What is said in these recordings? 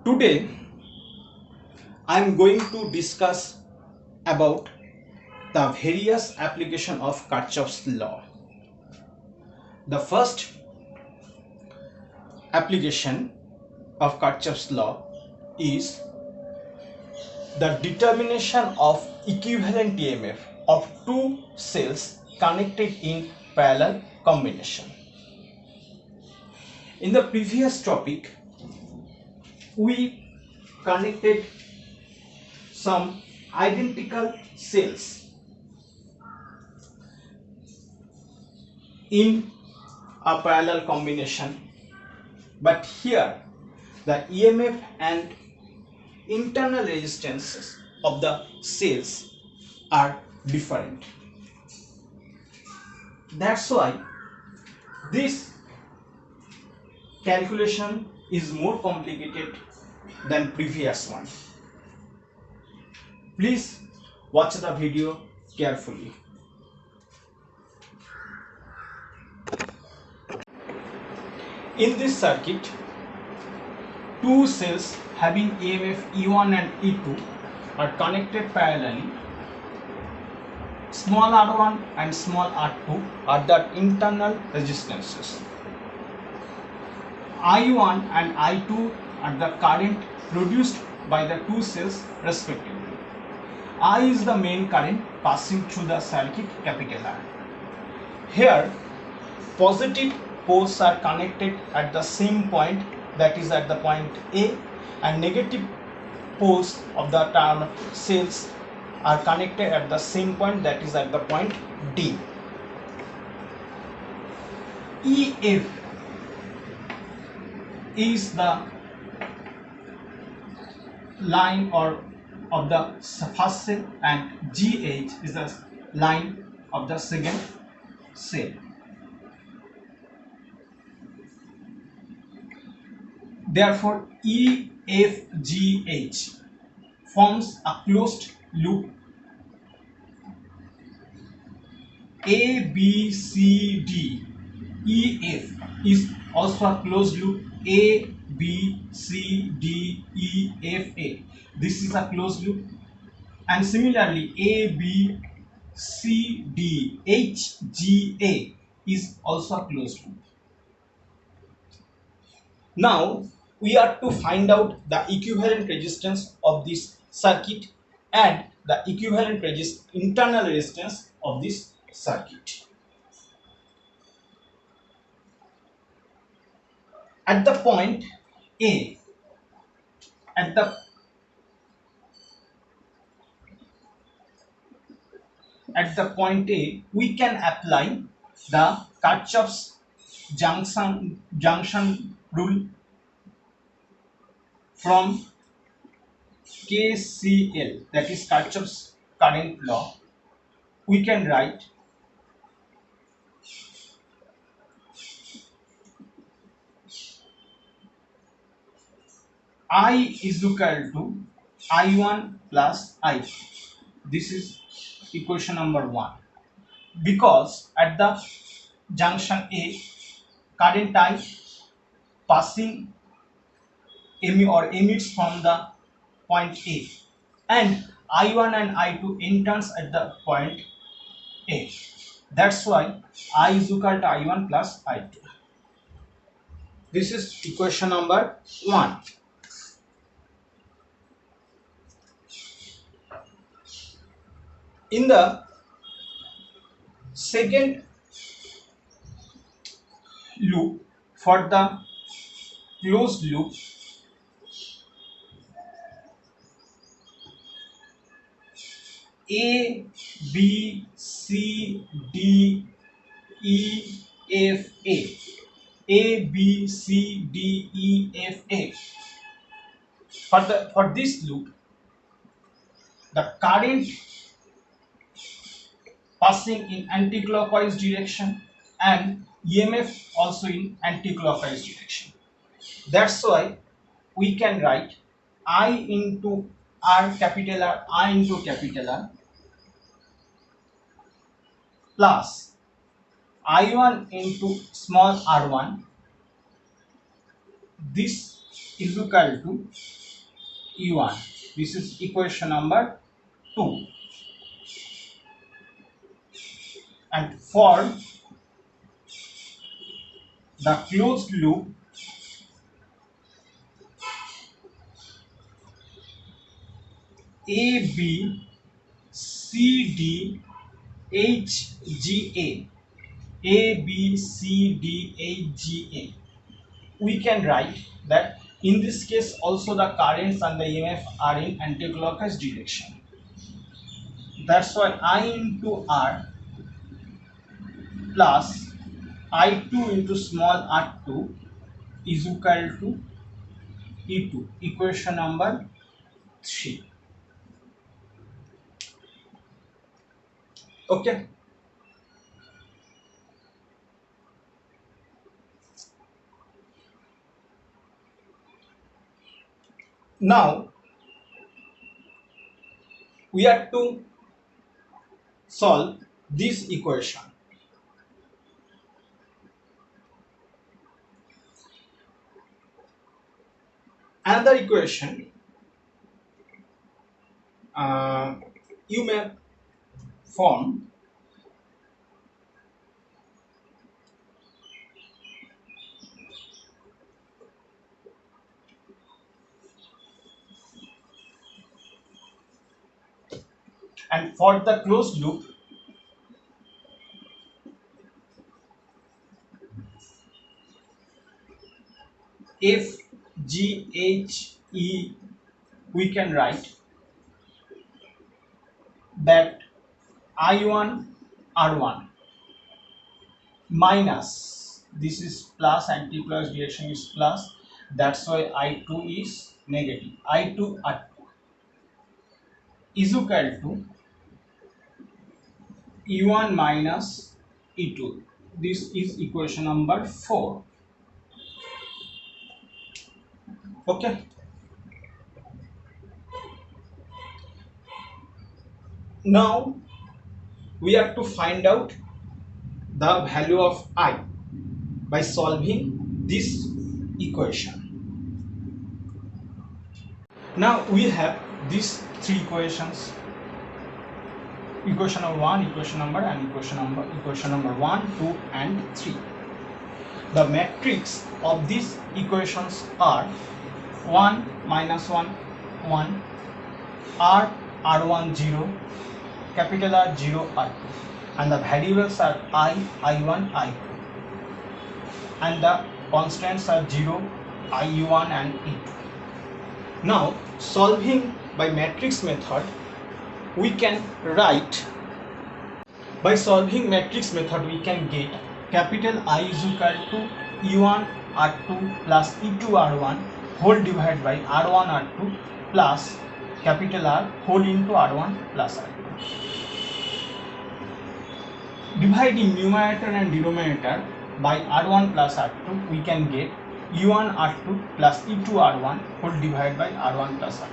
Today I am going to discuss about the various application of Kirchhoff's law. The first application of Kirchhoff's law is the determination of equivalent EMF of two cells connected in parallel combination. In the previous topic, we connected some identical cells in a parallel combination, but here the EMF and internal resistances of the cells are different. That's why this calculation is more complicated than previous one. Please watch the video carefully. In this circuit, two cells having EMF E1 and E2 are connected parallelly. Small r1 and small r2 are the internal resistances. I1 and I2 are the current produced by the two cells respectively. I is the main current passing through the circuit capital R. Here, positive poles are connected at the same point, that is at the point A, and negative poles of the term cells are connected at the same point, that is at the point D. EF is the line or of the first cell and GH is the line of the second cell. Therefore, EFGH forms a closed loop. ABCD EF is also a closed loop. ABCDEFA, this is a closed loop, and similarly ABCDHGA is also a closed loop. Now we are to find out the equivalent resistance of this circuit and the equivalent internal resistance of this circuit. At the point A, at the point A, we can apply the Kirchhoff's junction rule from KCL, that is Kirchhoff's current law. We can write I is equal to I1 plus I2. This is equation number 1. Because at the junction A, current I passing emits from the point A, and I1 and I2 enters at the point A. That's why I is equal to I1 plus I2. This is equation number 1. In the second loop, for the closed loop, A, B, C, D, E, F, A. A, B, C, D, E, F, A. For this loop, the current passing in anti-clockwise direction and EMF also in anti-clockwise direction. That's why we can write I into R, capital R, I into capital R, plus I1 into small r1. This is equal to E1. This is equation number 2. And for the closed loop, A, B, C, D, H, G, A, B, C, D, H, G, A. We can write that in this case also the currents and the EMF are in anti-clockwise direction. That's why I into R plus I2 into small r2 is equal to E2, equation number 3. Okay. Now we have to solve this equation. Another equation you may form and for the closed loop F, G, H, E, we can write that I1 R1 minus, this is plus, anti-clockwise direction is plus, that's why I2 is negative. I2 R2 is equal to E1 minus E2. This is equation number 4. Okay. Now we have to find out the value of I by solving this equation. Now we have these three equations. Equation number 1, equation number 1, 2 and 3. The matrix of these equations are 1, minus 1, 1, R, R1, 0, capital R, 0, R2, and the variables are I, I1, I2, and the constants are 0, I1 and E2. Now solving by matrix method, we can write, by solving matrix method we can get capital I is equal to E1 R2 plus E2 R1 whole divided by R1 R2 plus capital R whole into R1 plus R2. Dividing numerator and denominator by R1 plus R2, we can get E1 R2 plus E2 R1 whole divided by R1 plus R2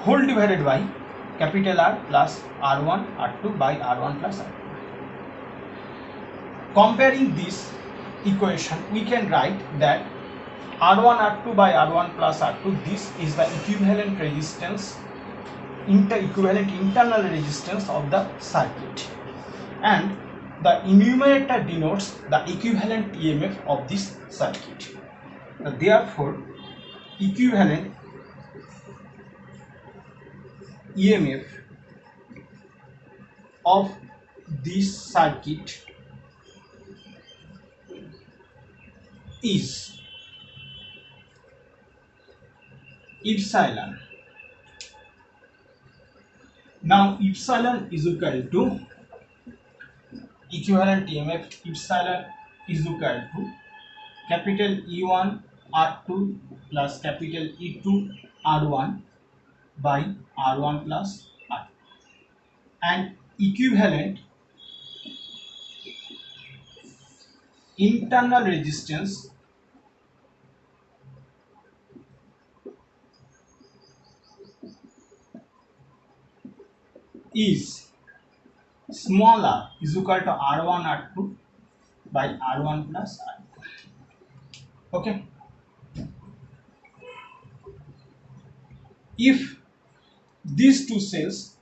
whole divided by capital R plus R1 R2 by R1 plus R2. Comparing this equation, we can write that R1 R2 by R1 plus R2, this is the equivalent resistance, equivalent internal resistance of the circuit, and the numerator denotes the equivalent EMF of this circuit. Therefore, equivalent EMF of this circuit is epsilon. Now epsilon is equal to equivalent EMF, epsilon is equal to capital E1 R2 plus capital E2 R1 by R1 plus R2, and equivalent internal resistance is small r is equal to R1 R2 by R1 plus R2. Okay. if these two cells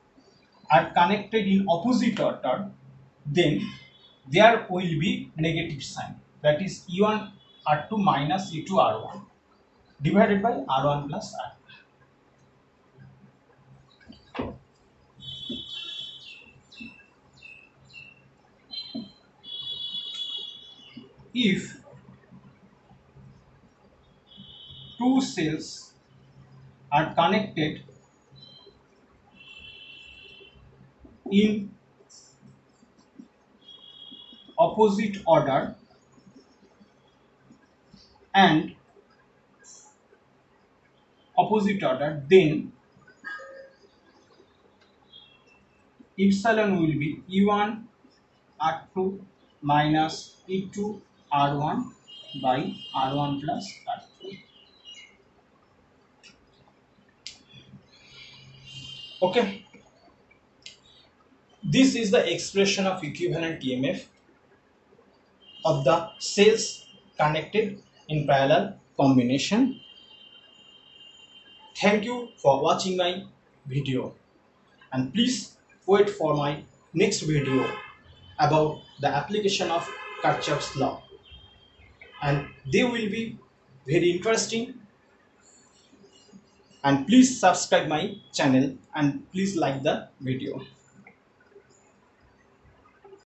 are connected in opposite order, then there will be negative sign, that is E1 R2 minus E2 R1 divided by R1 plus R2. If two cells are connected in opposite order and then epsilon will be E1 R2 minus E2 R1 by R1 plus R2. Okay, this is the expression of equivalent EMF of the cells connected in parallel combination. Thank you for watching my video, and please wait for my next video about the application of Kirchhoff's law, and they will be very interesting. And please subscribe my channel and please like the video.